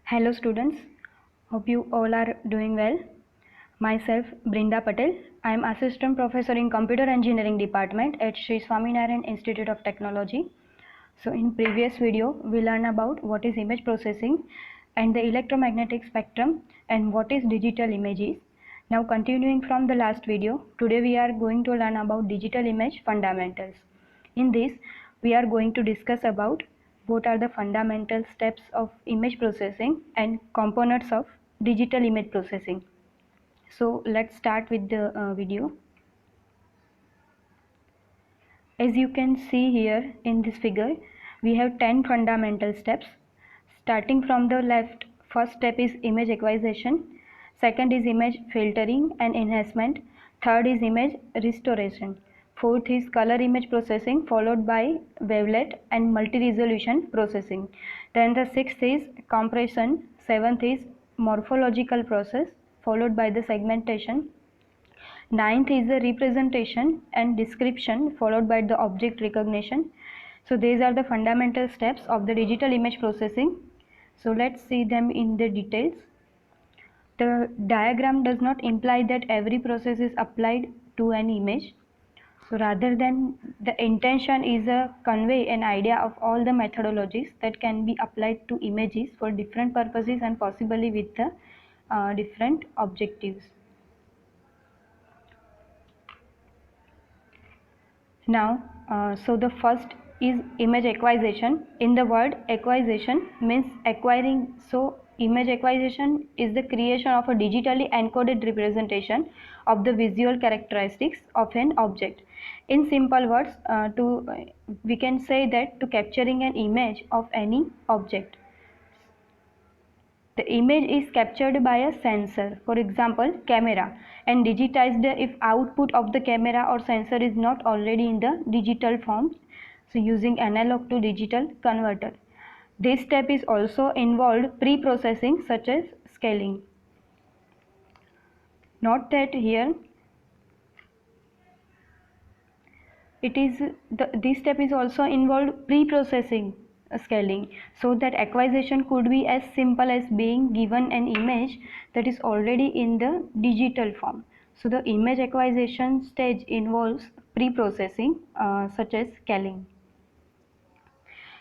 Hello students, hope you all are doing well. Myself Brinda Patel. I am Assistant Professor in Computer Engineering Department at Sri Swaminarayan Institute of Technology. So in previous video we learned about what is image processing and the electromagnetic spectrum and what is digital images. Now continuing from the last video, today we are going to learn about digital image fundamentals. In this we are going to discuss about what are the fundamental steps of image processing and components of digital image processing. So let's start with the video. As you can see here in this figure, we have 10 fundamental steps. Starting from the left, first step is image acquisition, second is image filtering and enhancement, third is image restoration, fourth is color image processing followed by wavelet and multi-resolution processing. Then the sixth is compression, seventh is morphological process followed by the segmentation. Ninth is the representation and description followed by the object recognition. So these are the fundamental steps of the digital image processing. So let's see them in the details. The diagram does not imply that every process is applied to an image. So rather than the intention is a convey an idea of all the methodologies that can be applied to images for different purposes and possibly with the different objectives. Now, so the first is image acquisition. In the word acquisition means acquiring. So image acquisition is the creation of a digitally encoded representation of the visual characteristics of an object. In simple words, we can say that to capturing an image of any object. The image is captured by a sensor, for example camera, and digitized if output of the camera or sensor is not already in the digital form, so using analog to digital converter. This step is also involved pre-processing such as scaling. Note that here this step is also involved pre-processing scaling, so that acquisition could be as simple as being given an image that is already in the digital form. So the image acquisition stage involves pre-processing such as scaling.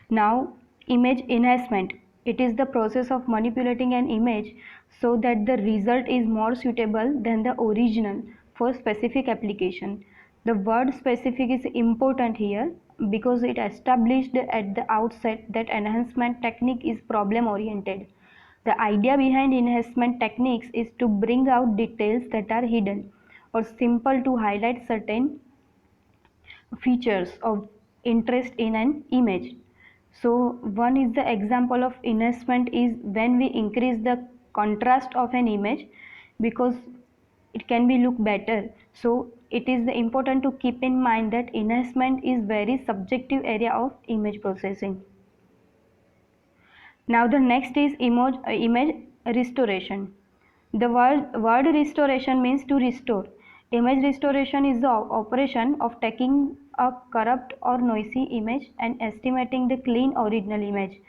Now image enhancement. It is the process of manipulating an image so that the result is more suitable than the original for specific application. The word specific is important here because it established at the outset that enhancement technique is problem oriented. The idea behind enhancement techniques is to bring out details that are hidden or simple to highlight certain features of interest in an image. So one is the example of enhancement is when we increase the contrast of an image because it can be look better. So it is important to keep in mind that enhancement is very subjective area of image processing. Now the next is image restoration. The word restoration means to restore. Image restoration is the operation of taking a corrupt or noisy image and estimating the clean original image.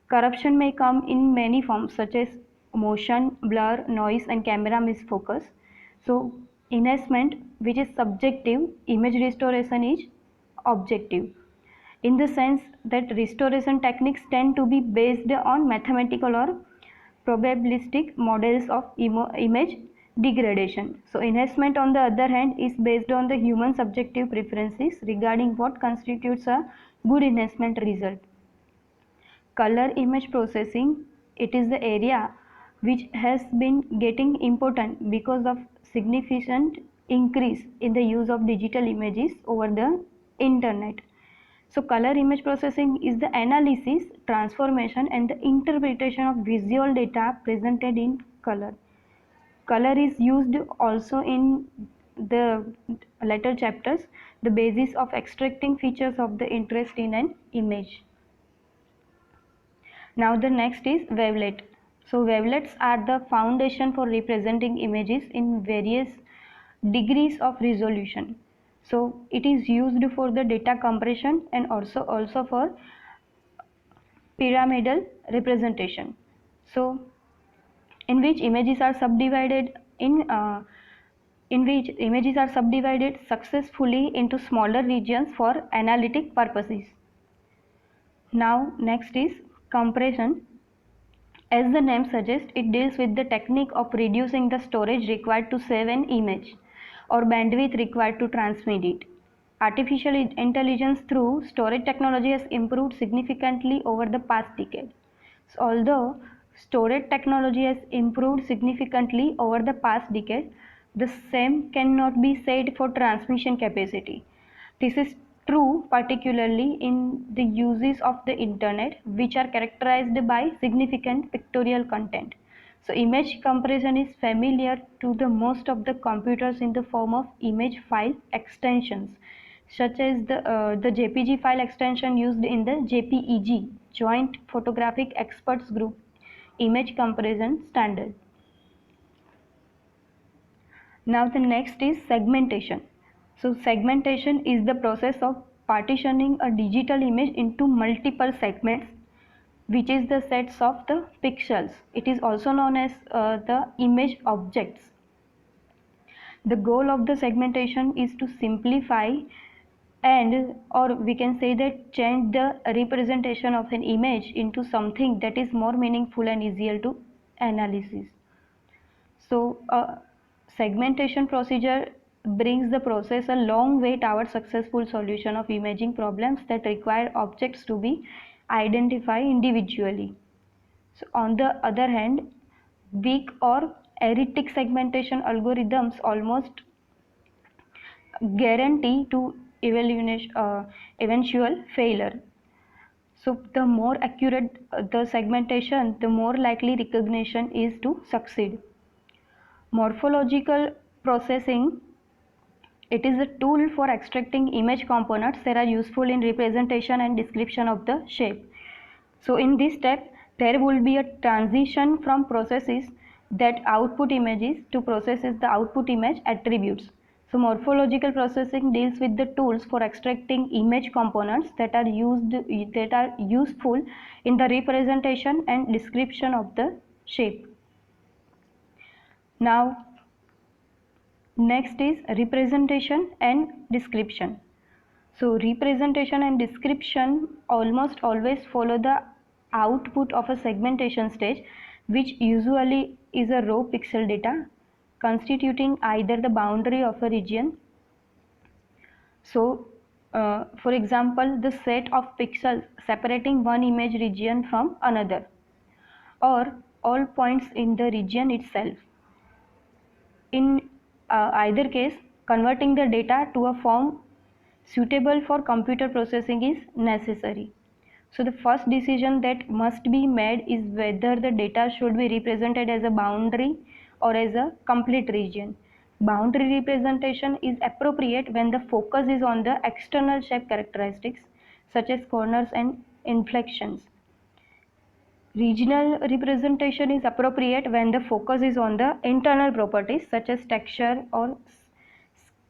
Corruption may come in many forms such as motion, blur, noise and camera misfocus. So enhancement, which is subjective, image restoration is objective, in the sense that restoration techniques tend to be based on mathematical or probabilistic models of image degradation. So enhancement on the other hand is based on the human subjective preferences regarding what constitutes a good enhancement result. Color image processing, it is the area which has been getting important because of significant increase in the use of digital images over the internet. So color image processing is the analysis, transformation and the interpretation of visual data presented in color. Color is used also in the later chapters, the basis of extracting features of the interest in an image. Now the next is wavelet. So wavelets are the foundation for representing images in various degrees of resolution. So it is used for the data compression and also for pyramidal representation. So in which images are subdivided in which images are subdivided successfully into smaller regions for analytic purposes. Now next is compression. As the name suggests, it deals with the technique of reducing the storage required to save an image or bandwidth required to transmit it. Artificial intelligence through storage technology has improved significantly over the past decade. So, although storage technology has improved significantly over the past decade, the same cannot be said for transmission capacity. This is true particularly in the uses of the internet, which are characterized by significant pictorial content. So image compression is familiar to the most of the computers in the form of image file extensions, such as the JPG file extension used in the JPEG, Joint Photographic Experts Group image compression standard. Now the next is segmentation. So segmentation is the process of partitioning a digital image into multiple segments, which is the sets of the pixels. It is also known as the image objects. The goal of the segmentation is to simplify and, or we can say that, change the representation of an image into something that is more meaningful and easier to analysis. So a segmentation procedure brings the process a long way towards successful solution of imaging problems that require objects to be identified individually. So on the other hand, weak or erratic segmentation algorithms almost guarantee to eventual failure. So the more accurate the segmentation, the more likely recognition is to succeed. Morphological processing, it is a tool for extracting image components that are useful in representation and description of the shape. So in this step, there will be a transition from processes that output images to processes the output image attributes. So morphological processing deals with the tools for extracting image components that are useful in the representation and description of the shape. Now next is representation and description. So representation and description almost always follow the output of a segmentation stage, which usually is a raw pixel data constituting either the boundary of a region. So for example, the set of pixels separating one image region from another, or all points in the region itself. In either case, converting the data to a form suitable for computer processing is necessary. So the first decision that must be made is whether the data should be represented as a boundary or as a complete region. Boundary representation is appropriate when the focus is on the external shape characteristics such as corners and inflections. Regional representation is appropriate when the focus is on the internal properties such as texture or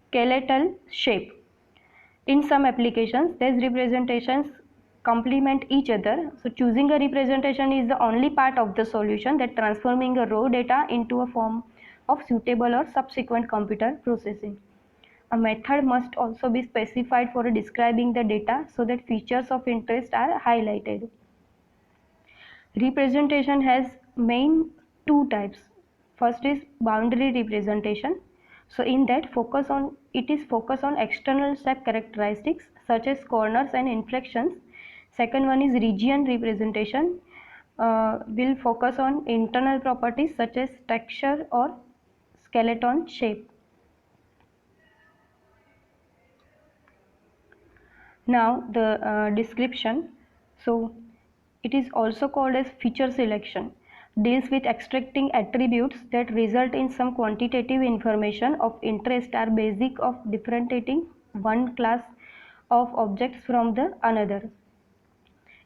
skeletal shape. In some applications, these representations complement each other. So choosing a representation is the only part of the solution that transforming a raw data into a form of suitable or subsequent computer processing. A method must also be specified for describing the data so that features of interest are highlighted. Representation has main two types. First is boundary representation. So in that it is focus on external shape characteristics such as corners and inflections. Second one is region representation, will focus on internal properties such as texture or skeleton shape. Now the description. So it is also called as feature selection, deals with extracting attributes that result in some quantitative information of interest are basic of differentiating one class of objects from the another.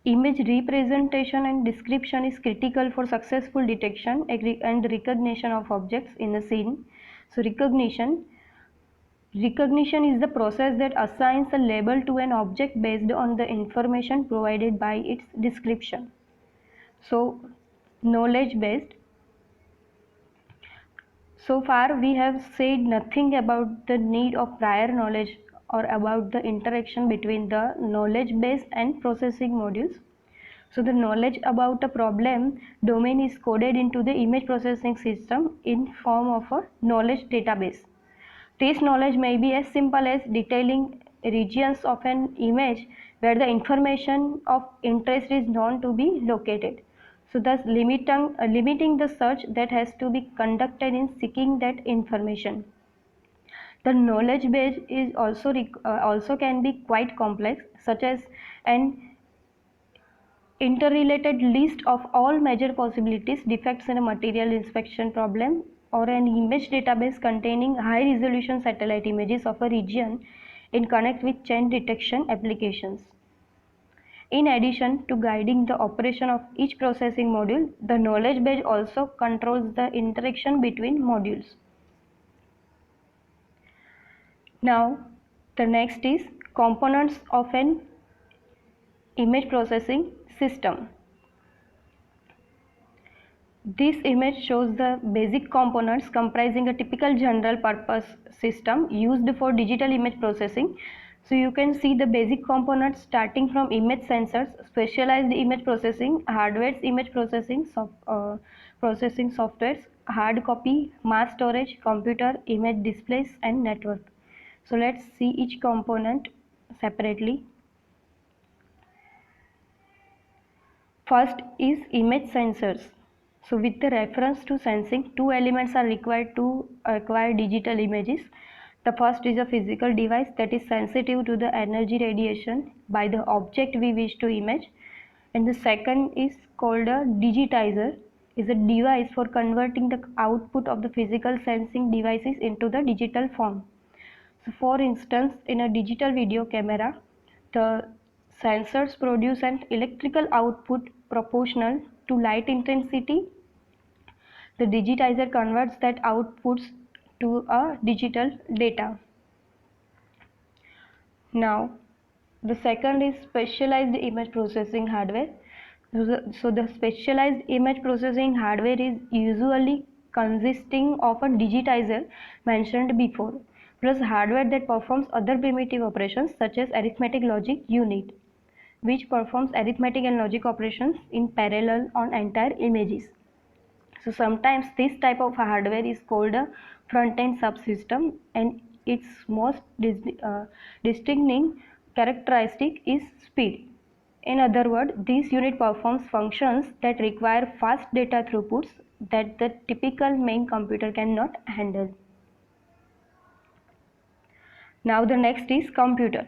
Image representation and description is critical for successful detection and recognition of objects in the scene. So Recognition is the process that assigns a label to an object based on the information provided by its description. So knowledge based. So far we have said nothing about the need of prior knowledge or about the interaction between the knowledge base and processing modules. So the knowledge about a problem domain is coded into the image processing system in form of a knowledge database. This knowledge may be as simple as detailing regions of an image where the information of interest is known to be located. So thus limiting the search that has to be conducted in seeking that information. The knowledge base is also can be quite complex, such as an interrelated list of all major possibilities defects in a material inspection problem, or an image database containing high resolution satellite images of a region in connect with change detection applications. In addition to guiding the operation of each processing module, the knowledge base also controls the interaction between modules. Now the next is components of an image processing system. This image shows the basic components comprising a typical general purpose system used for digital image processing. So you can see the basic components starting from image sensors, specialized image processing, hardware image processing, processing softwares, hard copy, mass storage, computer, image displays and network. So let's see each component separately. First is image sensors. So with the reference to sensing, two elements are required to acquire digital images. The first is a physical device that is sensitive to the energy radiation by the object we wish to image. And the second is called a digitizer, is a device for converting the output of the physical sensing devices into the digital form. So for instance, in a digital video camera, the sensors produce an electrical output proportional to light intensity. The digitizer converts that outputs to a digital data. Now, the second is specialized image processing hardware. So the specialized image processing hardware is usually consisting of a digitizer mentioned before, plus hardware that performs other primitive operations such as arithmetic logic unit, which performs arithmetic and logic operations in parallel on entire images. So sometimes this type of hardware is called a front-end subsystem, and its most distinguishing characteristic is speed. In other words, this unit performs functions that require fast data throughputs that the typical main computer cannot handle. Now the next is computer.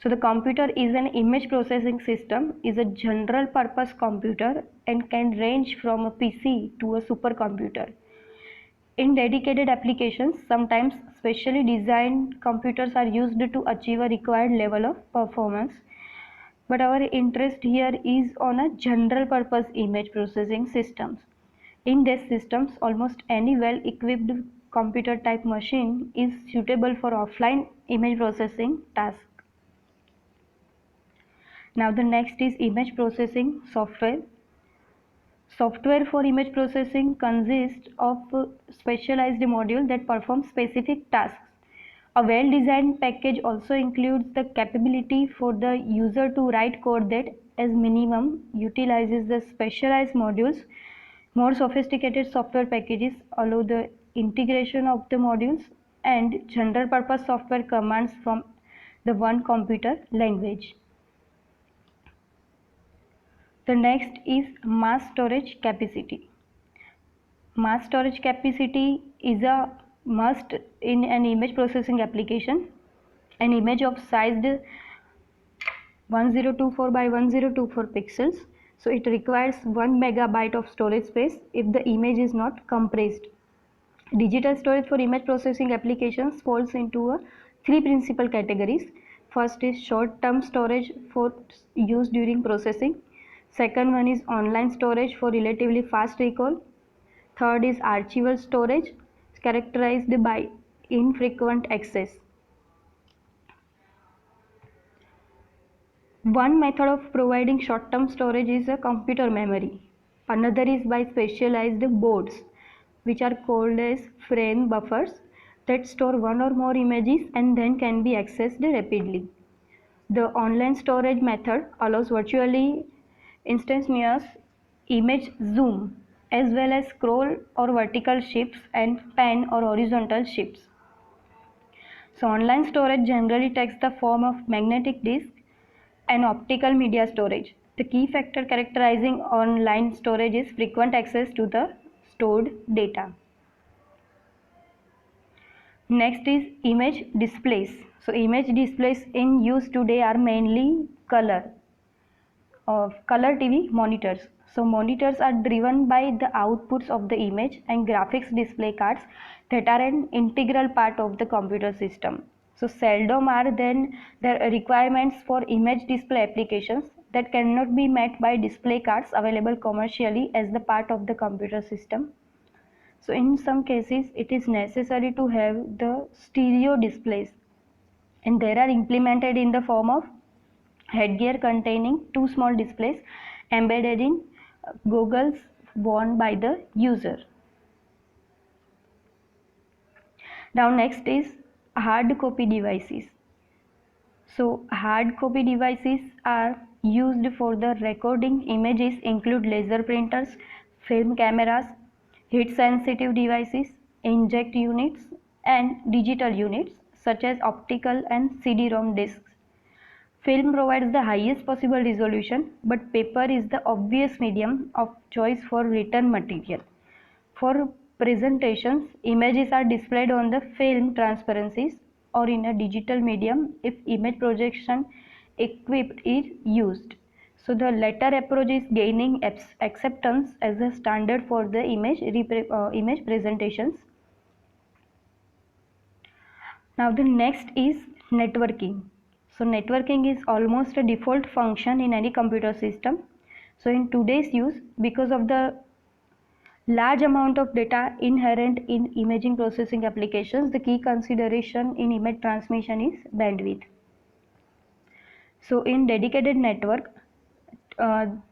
So the computer is an image processing system, is a general purpose computer and can range from a PC to a supercomputer. In dedicated applications, sometimes specially designed computers are used to achieve a required level of performance. But our interest here is on a general purpose image processing systems. In these systems, almost any well-equipped computer type machine is suitable for offline image processing tasks. Now the next is image processing software. Software for image processing consists of specialized module that perform specific tasks. A well-designed package also includes the capability for the user to write code that, as minimum, utilizes the specialized modules. More sophisticated software packages allow the integration of the modules and general purpose software commands from the one computer language. The next is mass storage capacity. Mass storage capacity is a must in an image processing application. An image of size 1024 by 1024 pixels, so it requires 1 megabyte of storage space if the image is not compressed. Digital storage for image processing applications falls into three principal categories. First is short-term storage for use during processing. Second one is online storage for relatively fast recall. Third is archival storage, characterized by infrequent access. One method of providing short-term storage is a computer memory. Another is by specialized boards, which are called as frame buffers, that store one or more images and then can be accessed rapidly. The online storage method allows virtually instantaneous image zoom, as well as scroll or vertical shifts and pan or horizontal shifts. So online storage generally takes the form of magnetic disk and optical media storage. The key factor characterizing online storage is frequent access to the stored data. Next is image displays. So image displays in use today are mainly color TV monitors. So monitors are driven by the outputs of the image and graphics display cards that are an integral part of the computer system. So seldom are then the requirements for image display applications that cannot be met by display cards available commercially as the part of the computer system. So in some cases it is necessary to have the stereo displays, and they are implemented in the form of headgear containing two small displays embedded in goggles worn by the user. Now next is hard copy devices. So hard copy devices are used for the recording images include laser printers, film cameras, heat sensitive devices, inkjet units and digital units such as optical and CD-ROM discs. Film provides the highest possible resolution, but paper is the obvious medium of choice for written material. For presentations, images are displayed on the film transparencies or in a digital medium if image projection equipment is used. So the latter approach is gaining acceptance as a standard for the image presentations. Now the next is networking. So networking is almost a default function in any computer system. So in today's use, because of the large amount of data inherent in imaging processing applications, the key consideration in image transmission is bandwidth. So in dedicated network,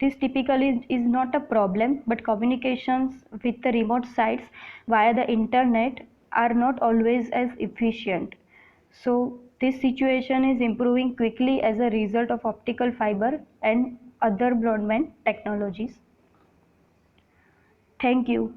this typically is not a problem, but communications with the remote sites via the internet are not always as efficient. So this situation is improving quickly as a result of optical fiber and other broadband technologies. Thank you.